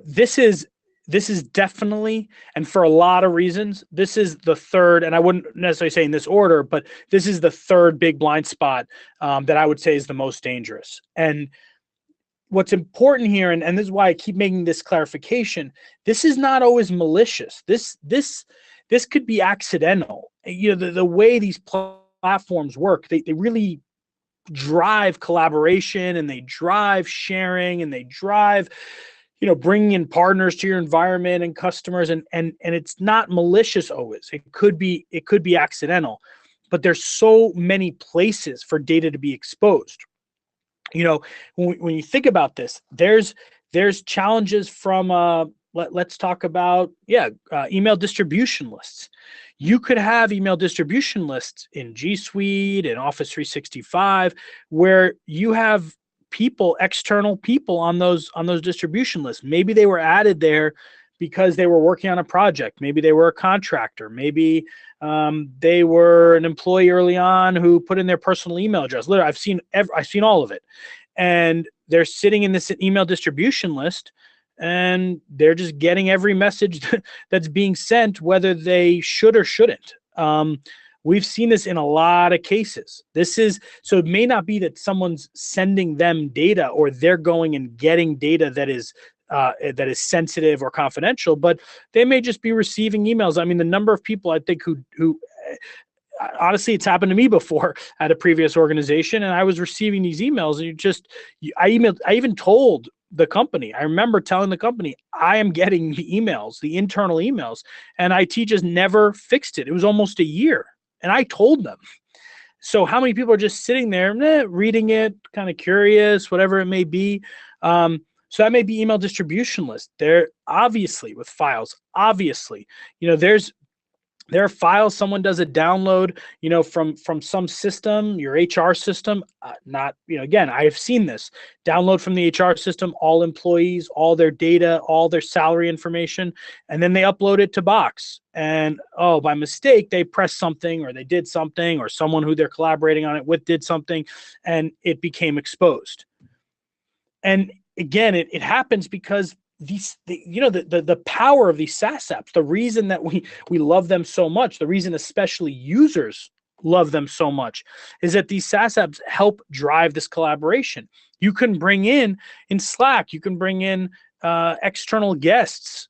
this is definitely, and for a lot of reasons, this is the third, and I wouldn't necessarily say in this order, but this is the third big blind spot that I would say is the most dangerous. And what's important here, and this is why I keep making this clarification, this is not always malicious. This could be accidental. The way these platforms work, they really drive collaboration, and they drive sharing, and they drive bringing in partners to your environment and customers, and it's not malicious always. It could be accidental, but there's so many places for data to be exposed. When you think about this, there's challenges from let's talk about email distribution lists. You could have email distribution lists in G Suite and Office 365 where you have external people on those distribution lists. Maybe they were added there because they were working on a project. Maybe they were a contractor. Maybe they were an employee early on who put in their personal email address. Literally, I've seen all of it, and they're sitting in this email distribution list, and they're just getting every message that's being sent, whether they should or shouldn't. We've seen this in a lot of cases. So it may not be that someone's sending them data or they're going and getting data that is sensitive or confidential, but they may just be receiving emails. I mean, the number of people I think who honestly, it's happened to me before at a previous organization, and I was receiving these emails, and I even told the company. I remember telling the company, I am getting the emails, the internal emails, and IT just never fixed it. It was almost a year, and I told them. So how many people are just sitting there reading it, kind of curious, whatever it may be? So that may be email distribution list. They're obviously with files. Obviously, there are files someone does a download, from some system, your HR system. Again, I have seen this. Download from the HR system, all employees, all their data, all their salary information, and then they upload it to Box. And by mistake, they pressed something, or they did something, or someone who they're collaborating on it with did something, and it became exposed. And again, it happens because the power of these SaaS apps, the reason that we love them so much, the reason especially users love them so much, is that these SaaS apps help drive this collaboration. You can bring in Slack, you can bring in external guests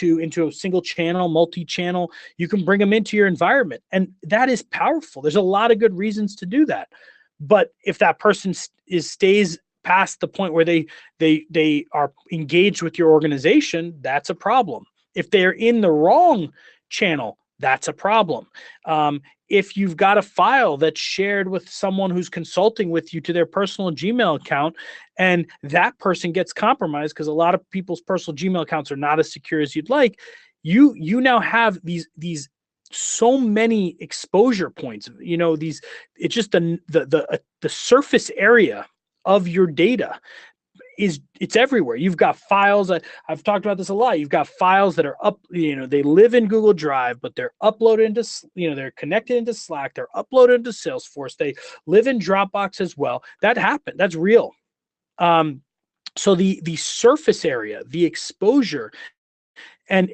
into a single channel, multi-channel. You can bring them into your environment, and that is powerful. There's a lot of good reasons to do that. But if that person stays past the point where they are engaged with your organization, that's a problem. If they're in the wrong channel, that's a problem. If you've got a file that's shared with someone who's consulting with you to their personal Gmail account, and that person gets compromised because a lot of people's personal Gmail accounts are not as secure as you'd like, you now have these so many exposure points. It's just the surface area of your data it's everywhere. You've got files. I've talked about this a lot. You've got files that are up, they live in Google Drive, but they're uploaded into, they're connected into Slack. They're uploaded into Salesforce. They live in Dropbox as well. That happened. That's real. So the surface area, the exposure, and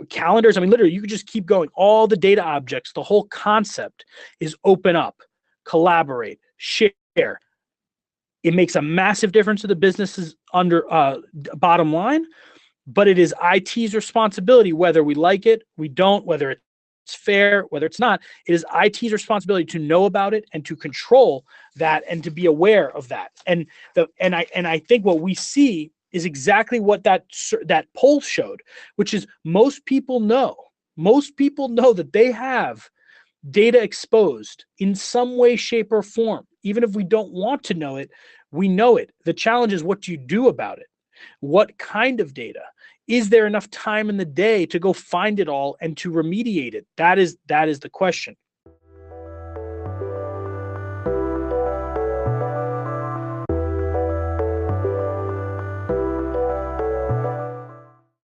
calendars, I mean, literally, you could just keep going. All the data objects, the whole concept is open up, collaborate, share. It makes a massive difference to the business's bottom line, but it is IT's responsibility, whether we like it, we don't, whether it's fair, whether it's not. It is IT's responsibility to know about it and to control that and to be aware of that. And I think what we see is exactly what that poll showed, which is most people know that they have data exposed in some way, shape, or form. Even if we don't want to know it, we know it. The challenge is, what do you do about it? What kind of data? Is there enough time in the day to go find it all and to remediate it? That is the question.